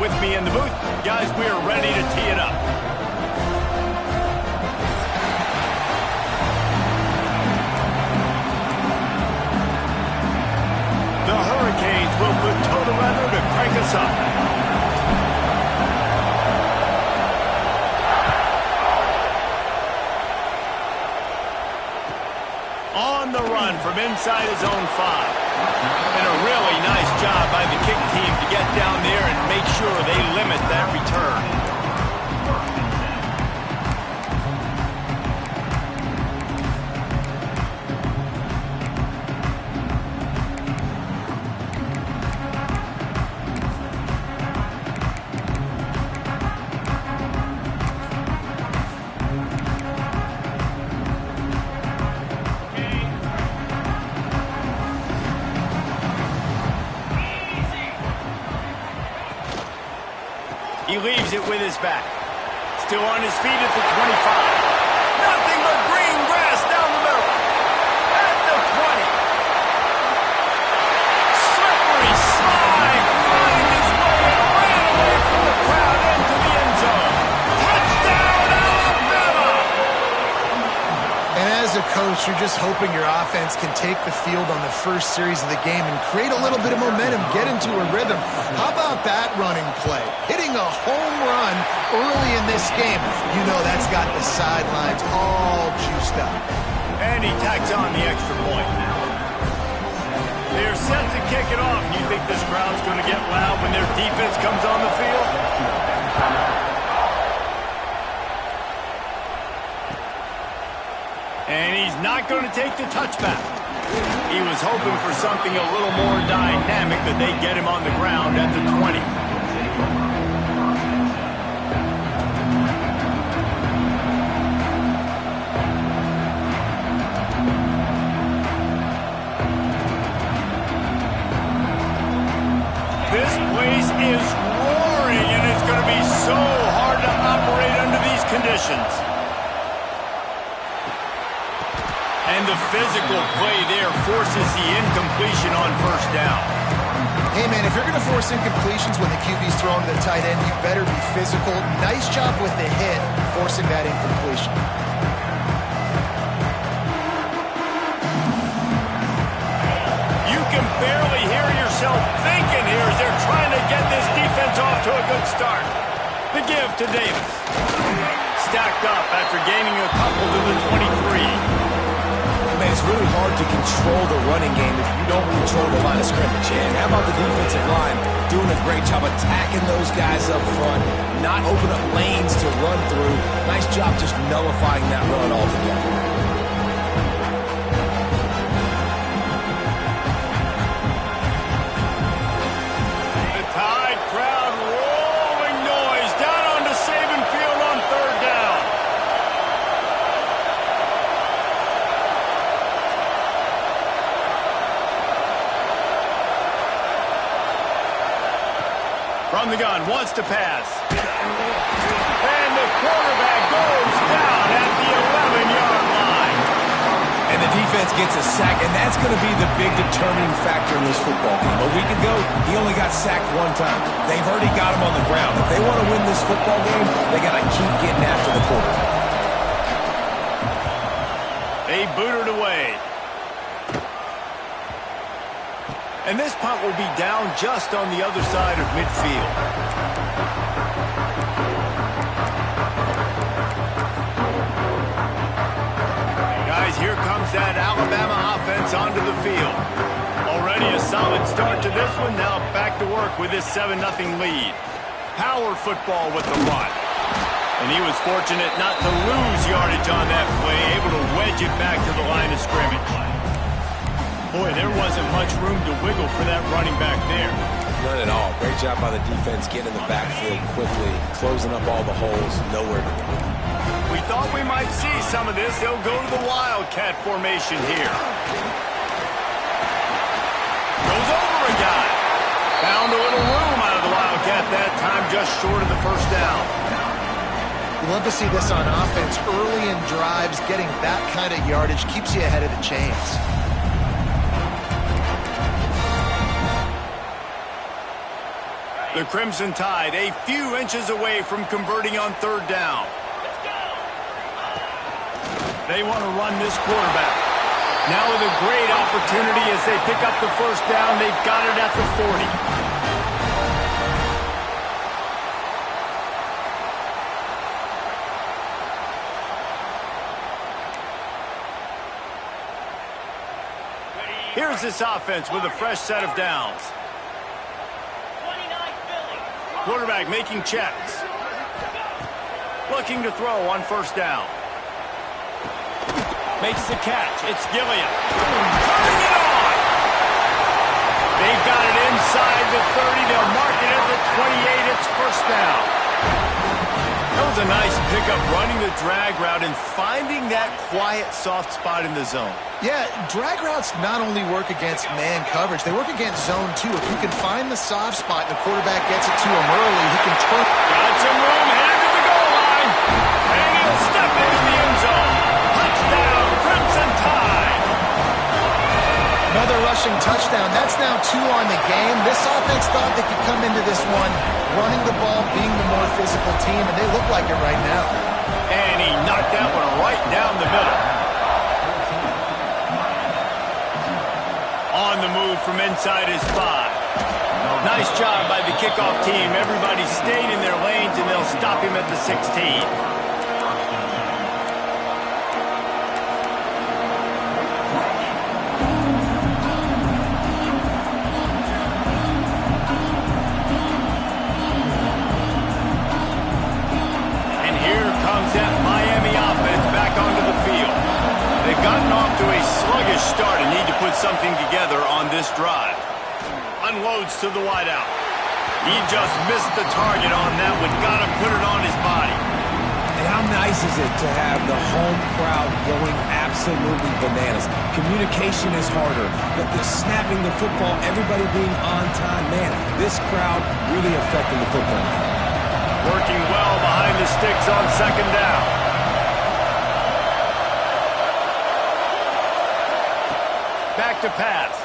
with me in the booth. Guys, we are ready to tee it up. The Hurricanes will put toe to leather to crank us up. On the run from inside his own 5. And a really nice job by the kick team to get down there and make sure they limit that return. He leaves it with his back. Still on his feet at the 25. Nothing but green grass down the middle. At the 20. Slippery slide. Finds his way and ran away from the crowd into the end zone. Touchdown, Alabama! And as a coach, you're just hoping your offense can take the field on the first series of the game and create a little bit of momentum, get into a rhythm. How about that running play? Hitting a home run early in this game. You know that's got the sidelines all juiced up. And he tacks on the extra point. They're set to kick it off. You think this crowd's going to get loud when their defense comes on the field? And he's not going to take the touchback. He was hoping for something a little more dynamic, but they get him on the ground at the 20. This place is roaring, and it's going to be so hard to operate under these conditions. And the physical play there forces the incompletion on first down. Hey, man, if you're going to force incompletions when the QB's throwing to the tight end, you better be physical. Nice job with the hit, forcing that incompletion. You can barely hear yourself thinking here as they're trying to get this defense off to a good start. The give to Davis. Stacked up after gaining a couple to the 23. Man, it's really hard to control the running game if you don't control the line of scrimmage. And how about the defensive line doing a great job attacking those guys up front, not open up lanes to run through. Nice job just nullifying that run altogether. From the gun, wants to pass. And the quarterback goes down at the 11-yard line. And the defense gets a sack, and that's going to be the big determining factor in this football game. A week ago, he only got sacked one time. They've already got him on the ground. If they want to win this football game, they got to keep getting after the quarterback. They booted away. And this punt will be down just on the other side of midfield. Guys, here comes that Alabama offense onto the field. Already a solid start to this one. Now back to work with this 7-0 lead. Power football with the run. And he was fortunate not to lose yardage on that play, able to wedge it back to the line of scrimmage. Boy, there wasn't much room to wiggle for that running back there. None at all. Great job by the defense getting in the backfield quickly, closing up all the holes, nowhere to go. We thought we might see some of this. They'll go to the Wildcat formation here. Goes over a guy. Found a little room out of the Wildcat that time, just short of the first down. You love to see this on offense. Early in drives, getting that kind of yardage keeps you ahead of the chains. The Crimson Tide a few inches away from converting on third down. They want to run this quarterback. Now with a great opportunity as they pick up the first down. They've got it at the 40. Here's this offense with a fresh set of downs. Quarterback making checks. Looking to throw on first down. Makes the catch. It's Gilliam. Turning it on! They've got it inside the 30. They'll mark it at the 28. It's first down. That was a nice pickup, running the drag route and finding that quiet, soft spot in the zone. Yeah, drag routes not only work against man coverage, they work against zone too. If you can find the soft spot and the quarterback gets it to him early, he can turn. Got some room, headed to the goal line. And he'll step into the end zone. Touchdown, Crimson Tide. Another rushing touchdown. That's now 2 on the game. This offense thought they could come into this one running the ball, being the more physical team, and they look like it right now. And he knocked that one right down the middle. On the move from inside his 5. Nice job by the kickoff team. Everybody stayed in their lanes, and they'll stop him at the 16. Gotten off to a sluggish start and need to put something together on this drive. Unloads to the wideout. He just missed the target on that one. Got to put it on his body. And how nice is it to have the home crowd going absolutely bananas? Communication is harder, but the snapping the football, everybody being on time, man, this crowd really affecting the football. Working well behind the sticks on second down. Back to pass.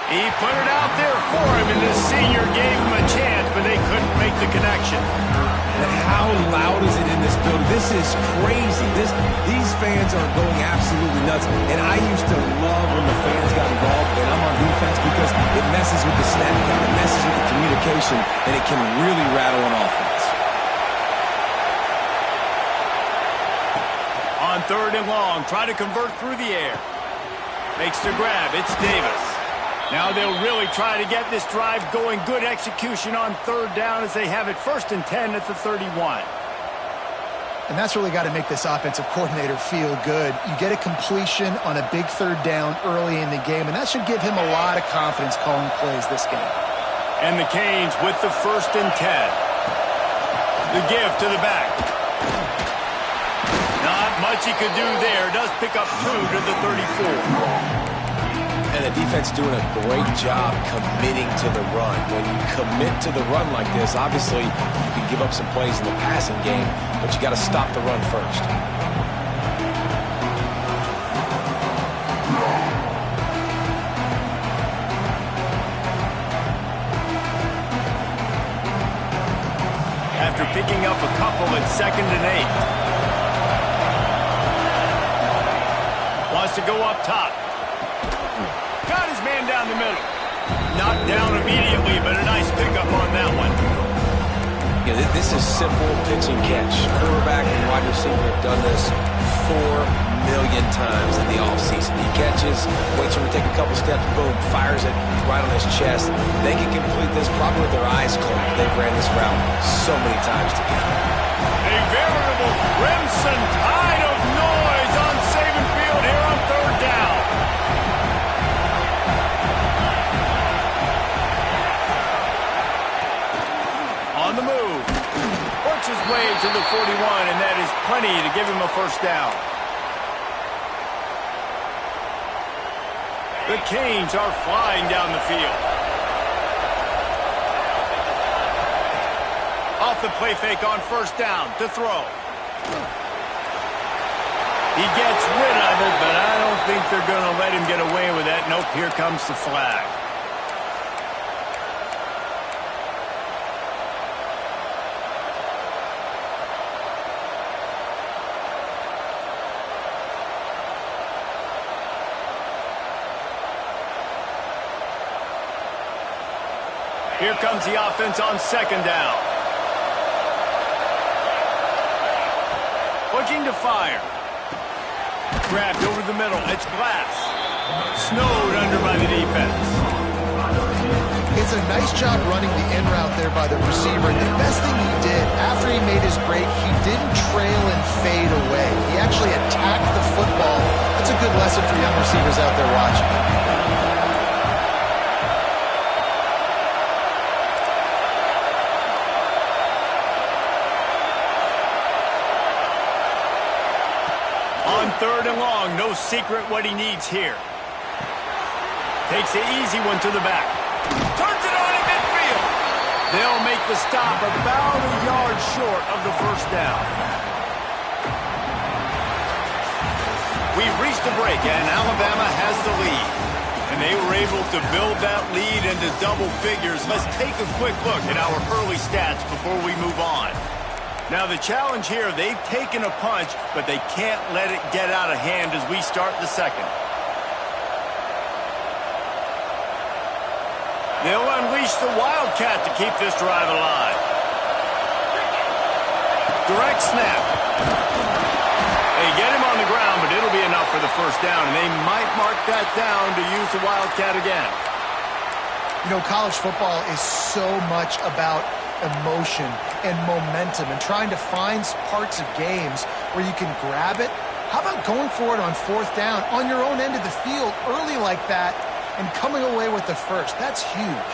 He put it out there for him, and this senior gave him a chance, but they couldn't make the connection. And how loud is it in this building? This is crazy. These fans are going absolutely nuts. And I used to love when the fans got involved, and I'm on defense because it messes with the snap count, it messes with the communication, and it can really rattle an offense. On third and long, try to convert through the air. Makes the grab. It's Davis. Now they'll really try to get this drive going. Good execution on third down as they have it 1st and 10 at the 31. And that's really got to make this offensive coordinator feel good. You get a completion on a big third down early in the game, and that should give him a lot of confidence calling plays this game. And the Canes with the 1st and 10. The give to the back. Not much he could do there. Does pick up 2 to the 34. And the defense doing a great job committing to the run. When you commit to the run like this, obviously you can give up some plays in the passing game, but you got to stop the run first. After picking up a couple at 2nd and 8. Wants to go up top. Got his man down the middle. Knocked down immediately, but a nice pickup on that one. Yeah, this is simple pitch and catch. Quarterback and wide receiver have done this 4 million times in the offseason. He catches, waits for him to take a couple steps, boom, fires it right on his chest. They can complete this probably with their eyes closed. They've ran this route so many times together. A veritable Crimson Tide of noise on Saban Field here on third down. On the move. Works his way to the 41, and that is plenty to give him a first down. The Canes are flying down the field. Off the play fake on first down to throw. He gets rid of it, but I don't think they're going to let him get away with that. Nope, here comes the flag. Here comes the offense on second down. Looking to fire. Grabbed over the middle. It's Glass. Snowed under by the defense. It's a nice job running the in route there by the receiver. And the best thing he did, after he made his break, he didn't trail and fade away. He actually attacked the football. That's a good lesson for young receivers out there watching. On third and long, no secret what he needs here. Takes the easy one to the back. Turns it on in midfield. They'll make the stop about a yard short of the first down. We've reached the break, and Alabama has the lead. And they were able to build that lead into double figures. Let's take a quick look at our early stats before we move on. Now, the challenge here, they've taken a punch, but they can't let it get out of hand as we start the second. They'll unleash the Wildcat to keep this drive alive. Direct snap. They get him on the ground, but it'll be enough for the first down, and they might mark that down to use the Wildcat again. You know, college football is so much about emotion and momentum and trying to find parts of games where you can grab it. How about going for it on fourth down on your own end of the field early like that and coming away with the first? That's huge.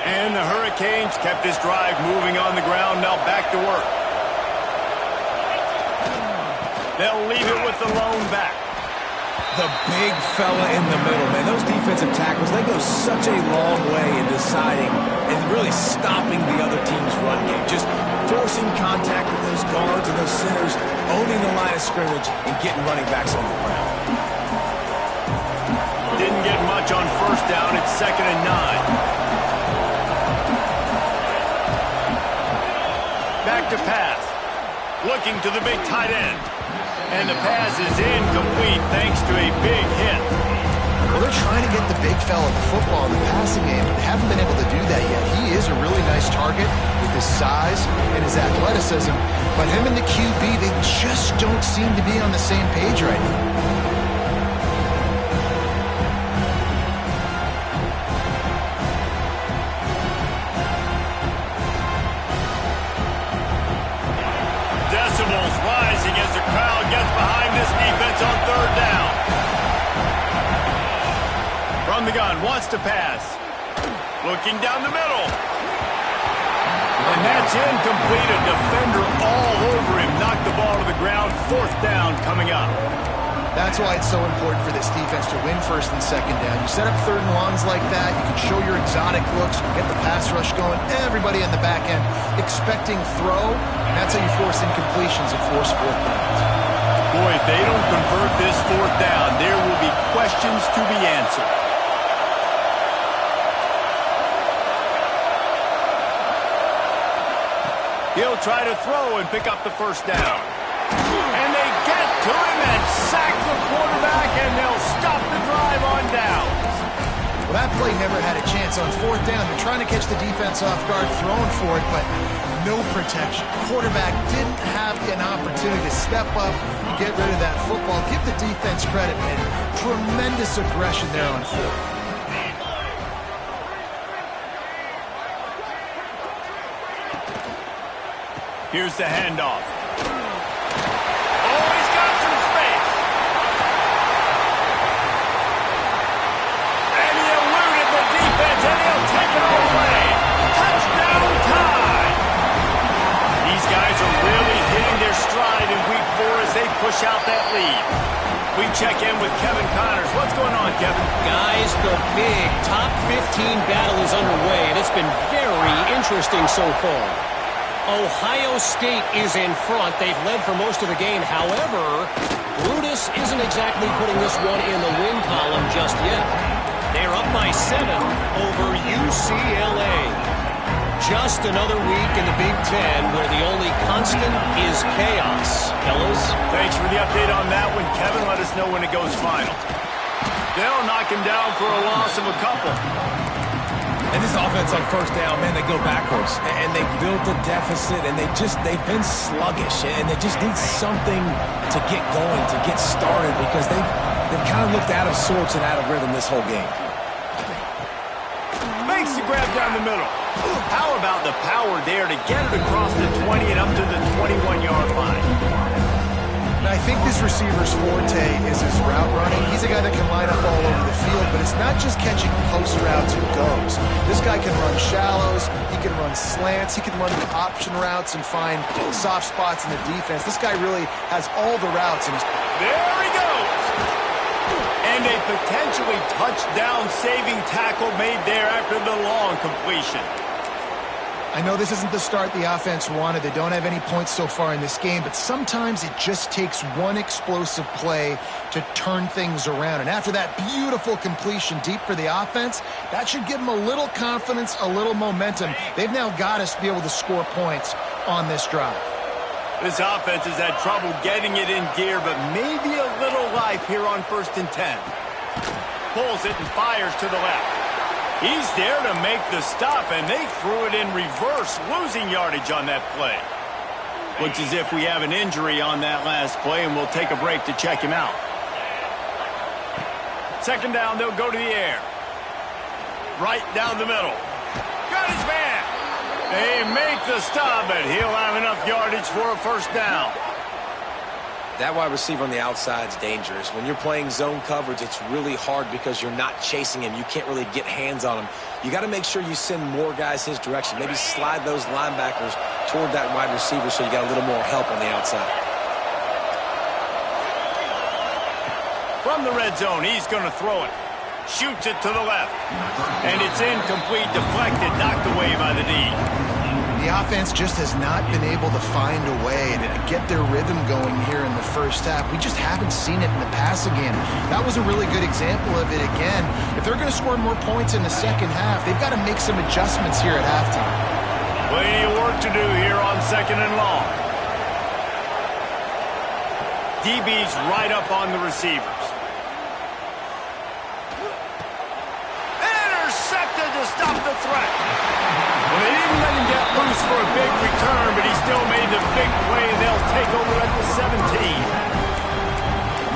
And the Hurricanes kept this drive moving on the ground. Now back to work. They'll leave it with the lone back. The big fella in the middle, man. Those defensive tackles, they go such a long way in deciding and really stopping the other team's run game. Just forcing contact with those guards and those centers, owning the line of scrimmage, and getting running backs on the ground. Didn't get much on first down. It's 2nd and 9. Back to pass. Looking to the big tight end. And the pass is incomplete thanks to a big hit. Well, they're trying to get the big fella the football in the passing game, but they haven't been able to do that yet. He is a really nice target with his size and his athleticism, but him and the QB, they just don't seem to be on the same page right now. Decibels rising as the crowd gets behind this defense on third down. From the gun, wants to pass. Looking down the middle. And that's incomplete. A defender all over him. Knocked the ball to the ground. Fourth down coming up. That's why it's so important for this defense to win first and second down. You set up third and longs like that, you can show your exotic looks, you get the pass rush going, everybody in the back end expecting throw, and that's how you force incompletions and force fourth downs. Boy, if they don't convert this fourth down, there will be questions to be answered. He'll try to throw and pick up the first down. And they get to him and sack the quarterback, and they'll stop the drive on down. Well, that play never had a chance on fourth down. They're trying to catch the defense off guard, throwing for it, but no protection. Quarterback didn't have an opportunity to step up and get rid of that football. Give the defense credit, man. Tremendous aggression there on fourth. Here's the handoff. Oh, he's got some space. And he eluded the defense, and he'll take it all away. Touchdown tie. These guys are really hitting their stride in week 4 as they push out that lead. We check in with Kevin Connors. What's going on, Kevin? Guys, the big top 15 battle is underway, and it's been very interesting so far. Ohio State is in front. They've led for most of the game. However, Brutus isn't exactly putting this one in the win column just yet. They're up by 7 over UCLA. Just another week in the Big Ten where the only constant is chaos. Fellas? Thanks for the update on that one, Kevin. Let us know when it goes final. They'll knock him down for a loss of a couple. And this offense on first down, man, they go backwards. And they built a deficit, and they've been sluggish. And they just need something to get going, to get started, because they've kind of looked out of sorts and out of rhythm this whole game. Makes the grab down the middle. How about the power there to get it across the 20 and up to the 21-yard line? And I think this receiver's forte is his route running. He's a guy that can line up all over the field, but it's not just catching post routes and goes. This guy can run shallows, he can run slants, he can run the option routes and find soft spots in the defense. This guy really has all the routes. There he goes! And a potentially touchdown-saving tackle made there after the long completion. I know this isn't the start the offense wanted. They don't have any points so far in this game, but sometimes it just takes one explosive play to turn things around. And after that beautiful completion deep for the offense, that should give them a little confidence, a little momentum. They've now got us to be able to score points on this drive. This offense has had trouble getting it in gear, but maybe a little life here on 1st and 10. Pulls it and fires to the left. He's there to make the stop, and they threw it in reverse, losing yardage on that play. Looks as if we have an injury on that last play, and we'll take a break to check him out. 2nd down, they'll go to the air. Right down the middle. Got his man. They make the stop, but he'll have enough yardage for a 1st down. That wide receiver on the outside is dangerous. When you're playing zone coverage, it's really hard because you're not chasing him. You can't really get hands on him. You got to make sure you send more guys his direction. Maybe slide those linebackers toward that wide receiver so you got a little more help on the outside. From the red zone, he's going to throw it. Shoots it to the left. And it's incomplete, deflected, knocked away by the D. The offense just has not been able to find a way to get their rhythm going here in the first half. We just haven't seen it in the passing game. That was a really good example of it again. If they're going to score more points in the second half, they've got to make some adjustments here at halftime. Plenty of work to do here on 2nd and long. DB's right up on the receivers. Intercepted to stop the threat. Well, they didn't let him get loose for a big return, but he still made the big play, and they'll take over at the 17.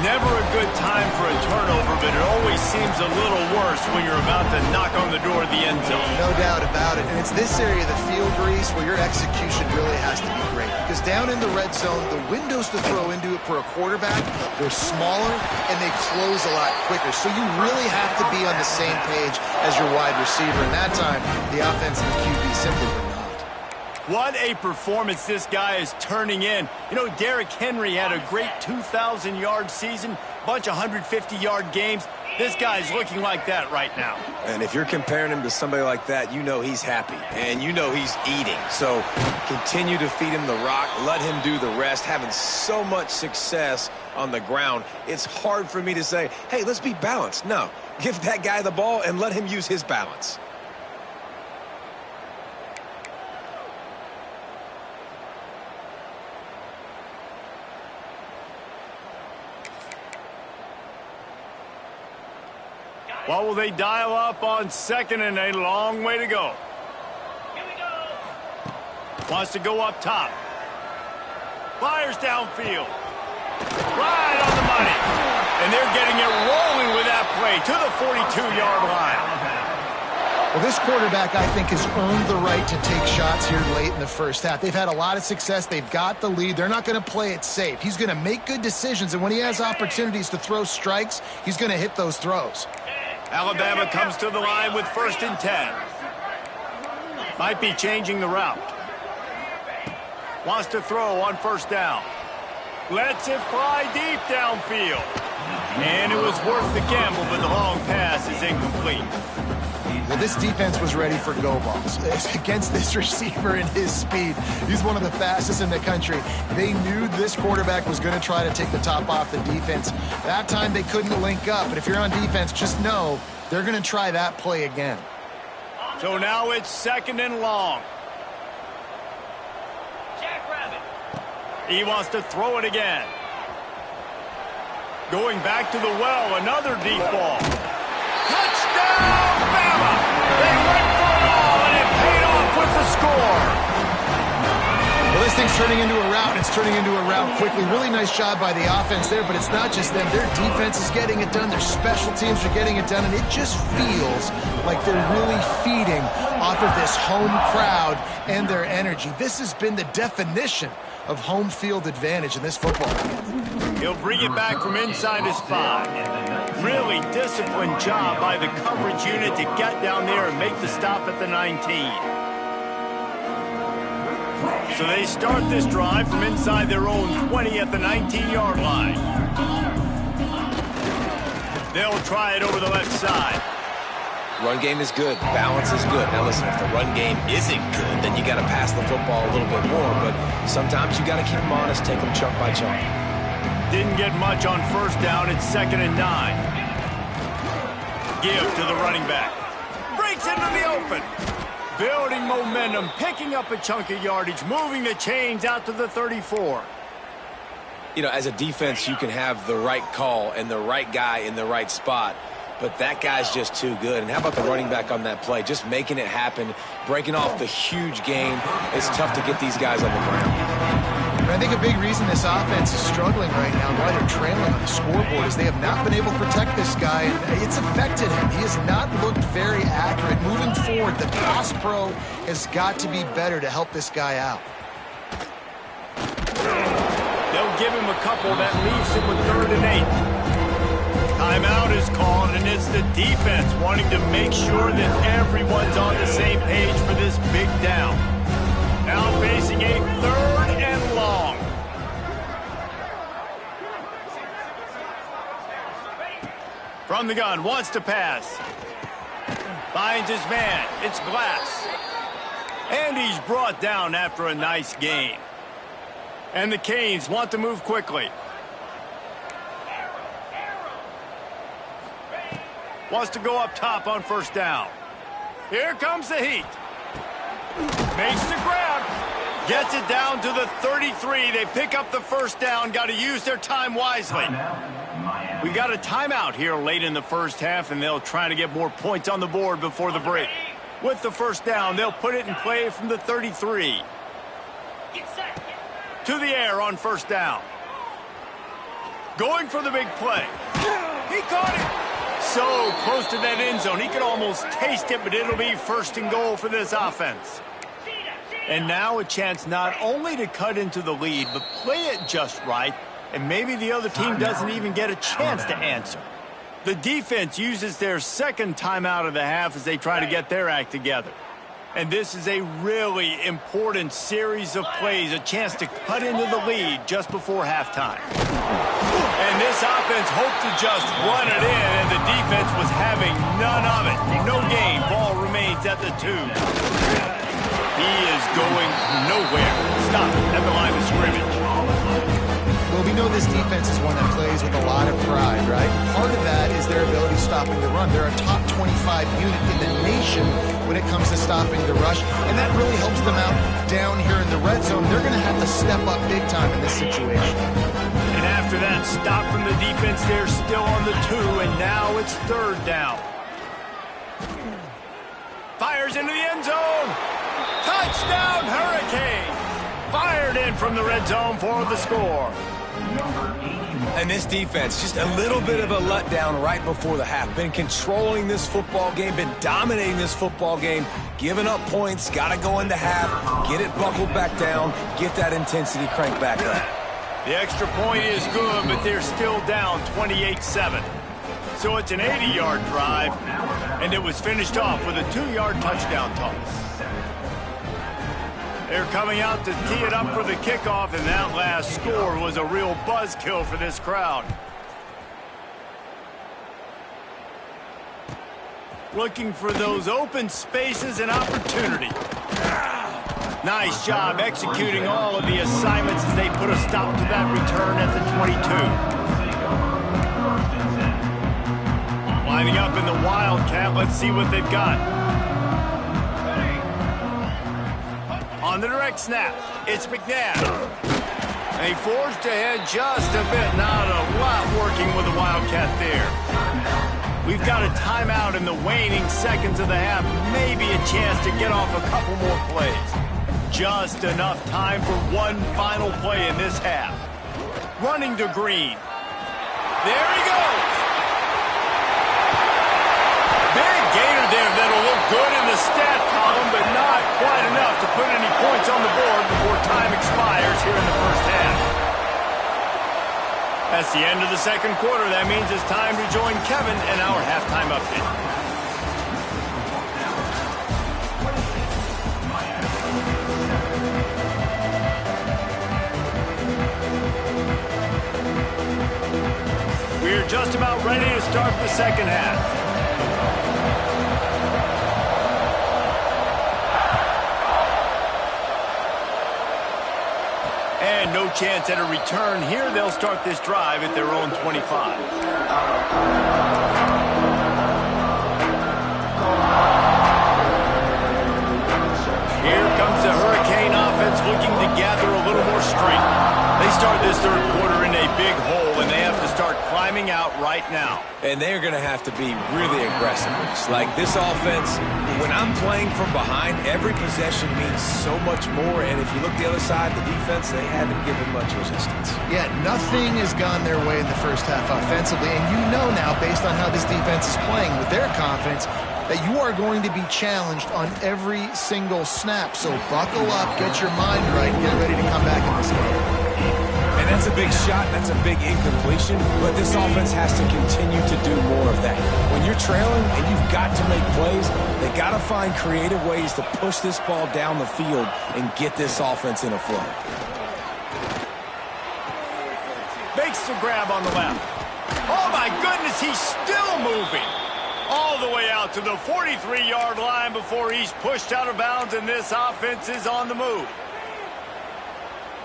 Never a good time for a turnover, but it always seems a little worse when you're about to knock on the door of the end zone. No doubt about it. And it's this area of the field, Reese, where your execution really has to be great. Because down in the red zone, the windows to throw into it for a quarterback, they're smaller and they close a lot quicker. So you really have to be on the same page as your wide receiver. And that time, the offense and the QB simply were not. What a performance this guy is turning in. You know, Derrick Henry had a great 2,000-yard season, bunch of 150-yard games. This guy's looking like that right now. And if you're comparing him to somebody like that, you know he's happy. And you know he's eating. So continue to feed him the rock. Let him do the rest. Having so much success on the ground, it's hard for me to say, hey, let's be balanced. No, give that guy the ball and let him use his balance. What will they dial up on 2nd and a long way to go? Here we go. Wants to go up top. Fires downfield. Right on the money. And they're getting it rolling with that play to the 42-yard line. Well, this quarterback, I think, has earned the right to take shots here late in the first half. They've had a lot of success. They've got the lead. They're not going to play it safe. He's going to make good decisions, and when he has opportunities to throw strikes, he's going to hit those throws. Alabama comes to the line with 1st and 10. Might be changing the route. Wants to throw on 1st down. Lets it fly deep downfield. And it was worth the gamble, but the long pass is incomplete. Well, this defense was ready for go balls. Against this receiver and his speed, he's one of the fastest in the country. They knew this quarterback was going to try to take the top off the defense. That time they couldn't link up, but if you're on defense, just know they're going to try that play again. So now it's 2nd and long. He wants to throw it again. Going back to the well, another deep ball. Touchdown, Bama! They went for turning into a route, and it's turning into a route quickly. Really nice job by the offense there, but it's not just them. Their defense is getting it done. Their special teams are getting it done, and it just feels like they're really feeding off of this home crowd and their energy. This has been the definition of home field advantage in this football game. He'll bring it back from inside his 5. Really disciplined job by the coverage unit to get down there and make the stop at the 19. So they start this drive from inside their own 20 at the 19-yard line. They'll try it over the left side. Run game is good. Balance is good. Now listen, if the run game isn't good, then you got to pass the football a little bit more. But sometimes you got to keep them honest, take them chunk by chunk. Didn't get much on first down. It's 2nd and 9. Give to the running back. Breaks into the open. Building momentum, picking up a chunk of yardage, moving the chains out to the 34. You know, as a defense, you can have the right call and the right guy in the right spot. But that guy's just too good. And how about the running back on that play? Just making it happen, breaking off the huge gain. It's tough to get these guys on the ground. And I think a big reason this offense is struggling right now, why they're trailing on the scoreboard, is they have not been able to protect this guy, and it's affected him. He has not looked very accurate. Moving forward, the pass pro has got to be better to help this guy out. They'll give him a couple. That leaves him with 3rd and 8. Timeout is called, and it's the defense wanting to make sure that everyone's on the same page for this big down. Now facing a 3rd and long. From the gun, wants to pass. Finds his man. It's Glass. And he's brought down after a nice gain. And the Canes want to move quickly. Wants to go up top on first down. Here comes the heat. Makes the grab. Gets it down to the 33. They pick up the first down. Got to use their time wisely. We got a timeout here late in the first half, and they'll try to get more points on the board before the break. With the first down, they'll put it in play from the 33. To the air on first down. Going for the big play. He caught it. So close to that end zone. He could almost taste it, but it'll be 1st and goal for this offense. And now a chance not only to cut into the lead, but play it just right, and maybe the other team doesn't even get a chance to answer. The defense uses their 2nd timeout of the half as they try to get their act together. And this is a really important series of plays, a chance to cut into the lead just before halftime. And this offense hoped to just run it in, and the defense was having none of it. No gain. Ball remains at the 2. He is going nowhere. Stop at the line of scrimmage. Well, we know this defense is one that plays with a lot of pride, right? Part of that is their ability stopping the run. They're a top 25 unit in the nation when it comes to stopping the rush, and that really helps them out down here in the red zone. They're going to have to step up big time in this situation. And after that stop from the defense, they're still on the 2, and now it's 3rd down. Fires into the end zone. Touchdown, Hurricanes! Fired in from the red zone for the score. And this defense, just a little bit of a letdown right before the half. Been controlling this football game, been dominating this football game, giving up points, got to go into half, get it buckled back down, get that intensity cranked back up. The extra point is good, but they're still down 28-7. So it's an 80-yard drive, and it was finished off with a 2-yard touchdown toss. They're coming out to tee it up for the kickoff, and that last score was a real buzzkill for this crowd. Looking for those open spaces and opportunity. Nice job executing all of the assignments as they put a stop to that return at the 22. Lining up in the Wildcat, let's see what they've got. On the direct snap, it's Ncaa. They forged ahead just a bit. Not a lot working with the Wildcat there. We've got a timeout in the waning seconds of the half. Maybe a chance to get off a couple more plays. Just enough time for one final play in this half. Running to Green. There he goes. Big gainer there that'll look good in the stat column, but not quite enough to put any points on the board before time expires here in the first half. That's the end of the second quarter. That means it's time to join Kevin in our halftime update. We're just about ready to start the second half. And no chance at a return here. They'll start this drive at their own 25. Here comes the Hurricane offense looking to gather a little more strength. They start this third quarter in a big hole, and they have to start climbing out right now. And they're going to have to be really aggressive. Like this offense, when I'm playing from behind, every possession means so much more. And if you look the other side, the defense, they haven't given much resistance. Yeah, nothing has gone their way in the first half offensively. And you know now, based on how this defense is playing with their confidence, that you are going to be challenged on every single snap. So buckle up, get your mind right, and get ready to come back in this game. And that's a big shot, that's a big incompletion, but this offense has to continue to do more of that. When you're trailing and you've got to make plays, they got to find creative ways to push this ball down the field and get this offense in a flow. Makes the grab on the left. Oh my goodness, he's still moving. All the way out to the 43-yard line before he's pushed out of bounds, and this offense is on the move.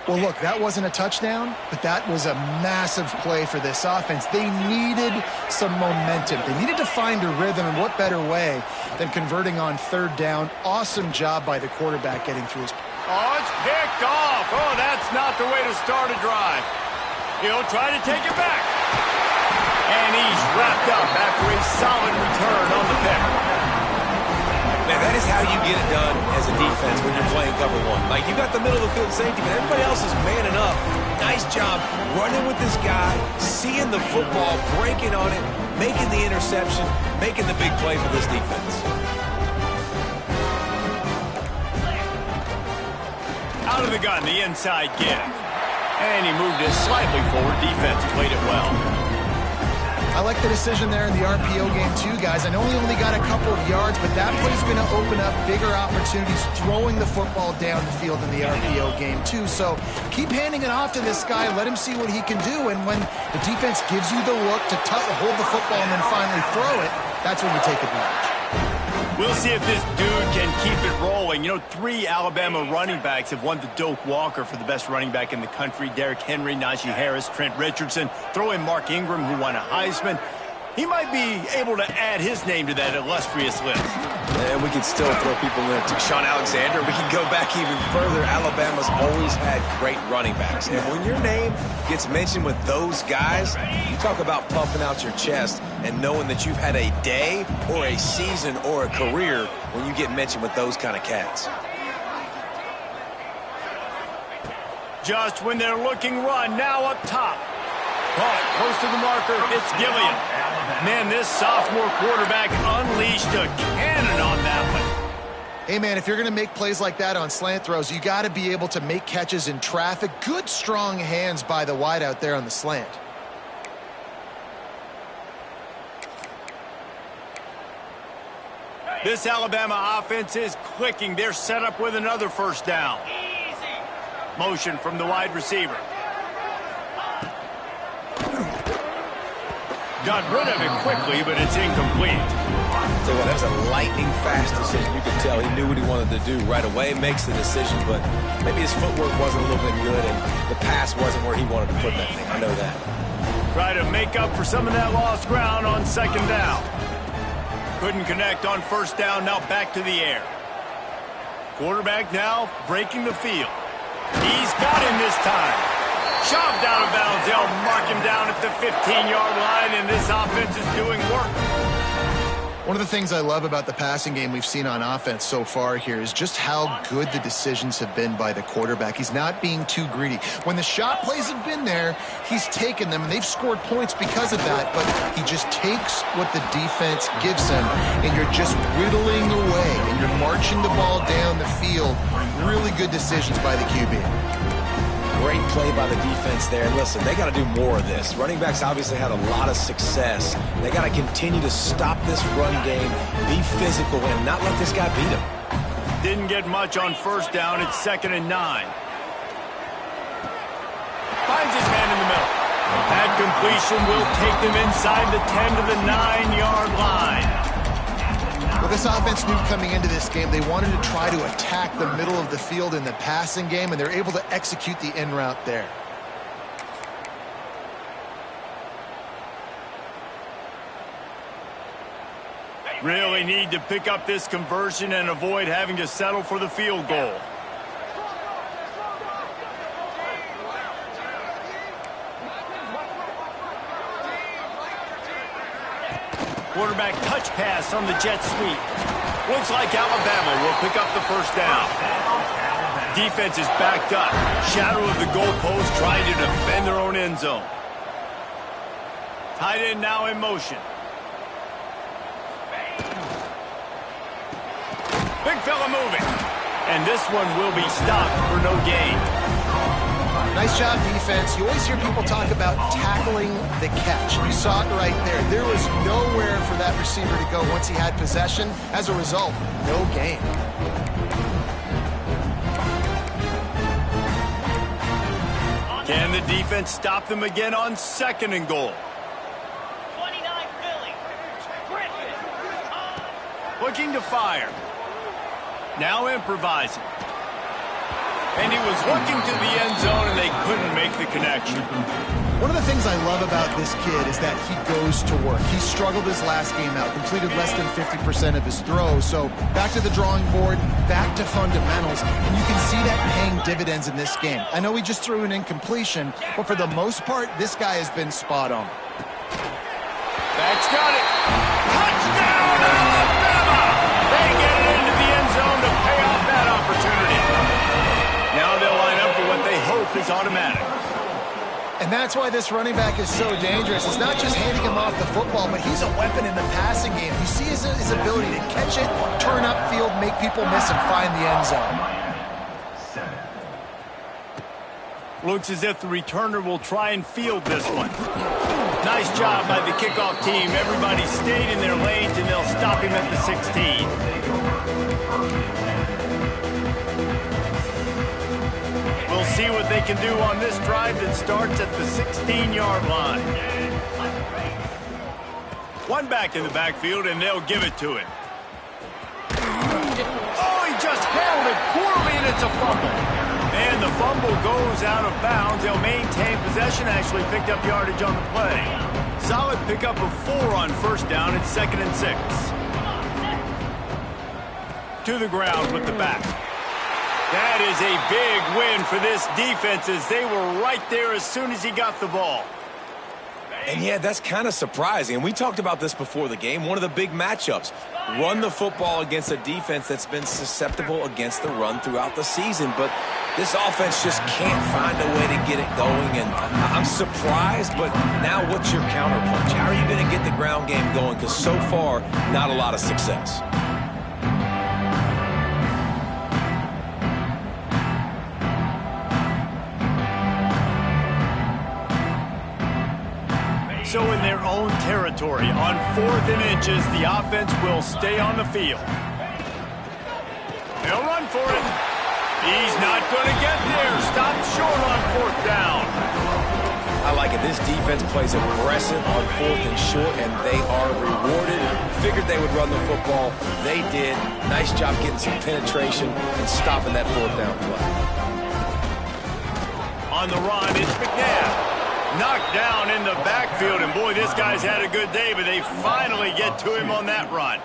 Well, look, that wasn't a touchdown, but that was a massive play for this offense. They needed some momentum. They needed to find a rhythm, and what better way than converting on third down. Awesome job by the quarterback getting through his... Oh, it's picked off. Oh, that's not the way to start a drive. He'll try to take it back. And he's wrapped up after a solid return on the pick. Man, that is how you get it done as a defense when you're playing cover one. Like, you got the middle of the field safety, but everybody else is manning up. Nice job running with this guy, seeing the football, breaking on it, making the interception, making the big play for this defense. Out of the gun, the inside give. And he moved it slightly forward. Defense played it well. I like the decision there in the RPO game too, guys. I know he only got a couple of yards, but that play is going to open up bigger opportunities throwing the football down the field in the RPO game too. So keep handing it off to this guy. Let him see what he can do. And when the defense gives you the look to hold the football and then finally throw it, that's when you take advantage. We'll see if this dude can keep it rolling. You know, 3 Alabama running backs have won the Doak Walker for the best running back in the country. Derrick Henry, Najee Harris, Trent Richardson. Throw in Mark Ingram, who won a Heisman. He might be able to add his name to that illustrious list. And we can still throw people in to Sean Alexander. We can go back even further. Alabama's always had great running backs. And when your name gets mentioned with those guys, you talk about puffing out your chest and knowing that you've had a day or a season or a career when you get mentioned with those kind of cats. Just when they're looking run, now up top. Caught, close to the marker, it's Gilliam. Man, this sophomore quarterback unleashed a cannon on that one. Hey, man, if you're going to make plays like that on slant throws, you got to be able to make catches in traffic. Good, strong hands by the wideout there on the slant. This Alabama offense is clicking. They're set up with another first down. Motion from the wide receiver. Got rid of it quickly, but it's incomplete. So that was a lightning-fast decision. You could tell he knew what he wanted to do right away, makes the decision, but maybe his footwork wasn't a little bit good, and the pass wasn't where he wanted to put that thing. I know that. Try to make up for some of that lost ground on second down. Couldn't connect on first down, now back to the air. Quarterback now breaking the field. He's got him this time. Shoved out of bounds. They'll mark him down at the 15-yard line, and this offense is doing work. One of the things I love about the passing game we've seen on offense so far here is just how good the decisions have been by the quarterback. He's not being too greedy. When the shot plays have been there, he's taken them, and they've scored points because of that, but he just takes what the defense gives him, and you're just whittling away, and you're marching the ball down the field. Really good decisions by the QB. Great play by the defense there. And listen, they got to do more of this. Running backs obviously had a lot of success. They got to continue to stop this run game, be physical, and not let this guy beat them. Didn't get much on first down. It's 2nd and 9. Finds his man in the middle. That completion will take them inside the 10 to the 9-yard line. Well, this offense knew coming into this game they wanted to try to attack the middle of the field in the passing game, and they're able to execute the in route there. Really need to pick up this conversion and avoid having to settle for the field goal. Quarterback touch pass on the jet sweep. Looks like Alabama will pick up the first down. Defense is backed up. Shadow of the goalpost trying to defend their own end zone. Tight end now in motion. Big fella moving. And this one will be stopped for no gain. Nice job, defense. You always hear people talk about tackling the catch. You saw it right there. There was nowhere for that receiver to go once he had possession. As a result, no gain. Can the defense stop them again on 2nd and goal? 29 Philly. Looking to fire. Now improvising. And he was looking to the end zone, and they couldn't make the connection. One of the things I love about this kid is that he goes to work. He struggled his last game out, completed less than 50% of his throws. So back to the drawing board, back to fundamentals, and you can see that paying dividends in this game. I know he just threw an incompletion, but for the most part, this guy has been spot on. That's got it. Touchdown, Alabama! They get it into the end zone to pay off that opportunity. Now they'll line up for what they hope is automatic. And that's why this running back is so dangerous. It's not just handing him off the football, but he's a weapon in the passing game. You see his ability to catch it, turn upfield, make people miss, and find the end zone. Looks as if the returner will try and field this one. Nice job by the kickoff team. Everybody stayed in their lanes, and they'll stop him at the 16. We'll see what they can do on this drive that starts at the 16-yard line. One back in the backfield, and they'll give it to him. Oh, he just handled it poorly, and it's a fumble. And the fumble goes out of bounds. They'll maintain possession, actually picked up yardage on the play. Solid pickup of 4 on first down. It's 2nd and 6. To the ground with the back. That is a big win for this defense as they were right there as soon as he got the ball. And yeah, that's kind of surprising. And we talked about this before the game. One of the big matchups. Run the football against a defense that's been susceptible against the run throughout the season. But this offense just can't find a way to get it going. And I'm surprised, but now what's your counterpunch? How are you going to get the ground game going? Because so far, not a lot of success. So in their own territory, on 4th and inches, the offense will stay on the field. They'll run for it. He's not going to get there. Stopped short on 4th down. I like it. This defense plays aggressive on 4th and short, and they are rewarded. Figured they would run the football. They did. Nice job getting some penetration and stopping that 4th down play. On the run, it's Ncaa. Knocked down in the backfield, and boy, this guy's had a good day, but they finally get to him on that run.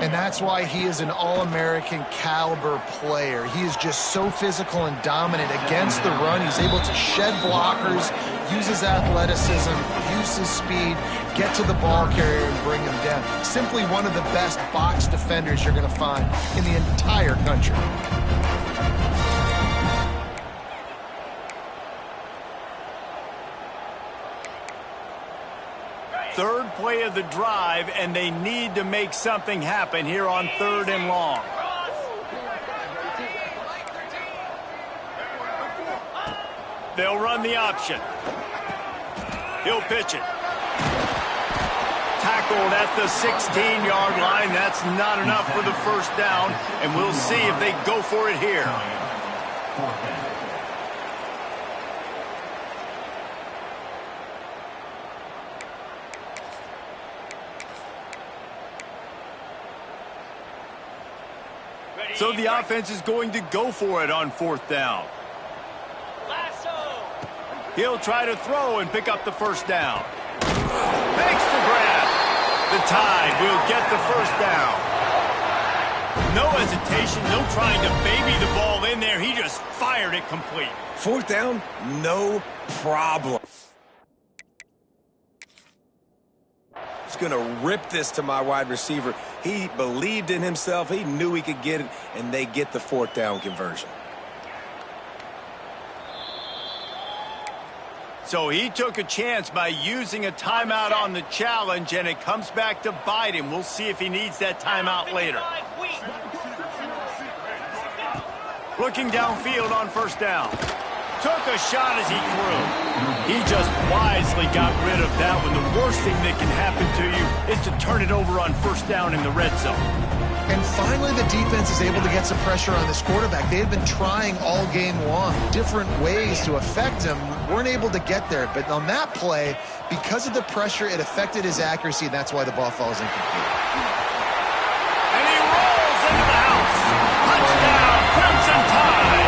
And that's why he is an All-American caliber player. He is just so physical and dominant against the run. He's able to shed blockers, use his athleticism, use his speed, get to the ball carrier and bring him down. Simply one of the best box defenders you're going to find in the entire country. Third play of the drive, and they need to make something happen here on 3rd and long. They'll run the option. He'll pitch it. Tackled at the 16-yard line. That's not enough for the first down, and we'll see if they go for it here. So the offense is going to go for it on 4th down. He'll try to throw and pick up the first down. Makes the grab. The Tide will get the first down. No hesitation, no trying to baby the ball in there. He just fired it complete. 4th down, no problem. He's going to rip this to my wide receiver. He believed in himself. He knew he could get it, and they get the 4th down conversion. So he took a chance by using a timeout on the challenge, and it comes back to bite him. We'll see if he needs that timeout later. Looking downfield on 1st down. Took a shot as he threw. He just wisely got rid of that one. The worst thing that can happen to you is to turn it over on 1st down in the red zone. And finally, the defense is able to get some pressure on this quarterback. They had been trying all game long, different ways to affect him. Weren't able to get there. But on that play, because of the pressure, it affected his accuracy, and that's why the ball falls incomplete. And he rolls into the house. Touchdown, Crimson Tide.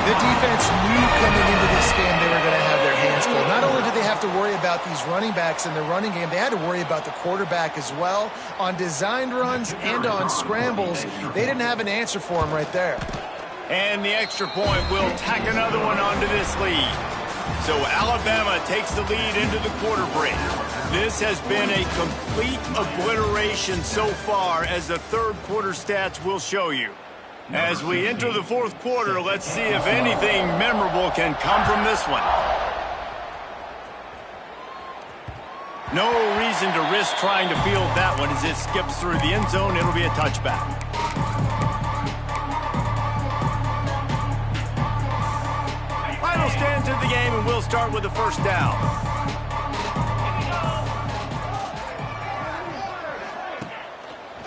The defense knew coming into this game they were going to have their hands full. Not only did they have to worry about these running backs in the running game, they had to worry about the quarterback as well. On designed runs and on scrambles, they didn't have an answer for him right there. And the extra point will tack another one onto this lead. So Alabama takes the lead into the quarter break. This has been a complete obliteration so far, as the 3rd quarter stats will show you. As we enter the 4th quarter, let's see if anything memorable can come from this one. No reason to risk trying to field that one as it skips through the end zone. It'll be a touchback. Final stand to the game, and we'll start with the 1st down.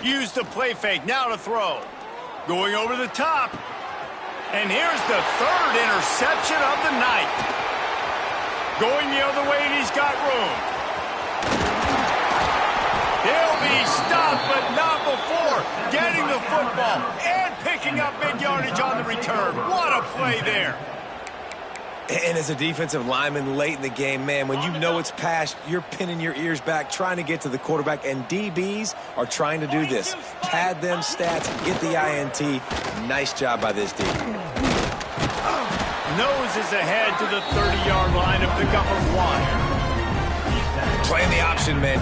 Use the play fake, now to throw. Going over the top. And here's the 3rd interception of the night. Going the other way, and he's got room. He'll be stopped, but not before getting the football and picking up big yardage on the return. What a play there. And as a defensive lineman late in the game, man, when you know it's past, you're pinning your ears back, trying to get to the quarterback, and DBs are trying to do this. Pad them stats, get the INT. Nice job by this D. Noses ahead to the 30-yard line to pick up a 1. Playing the option, man.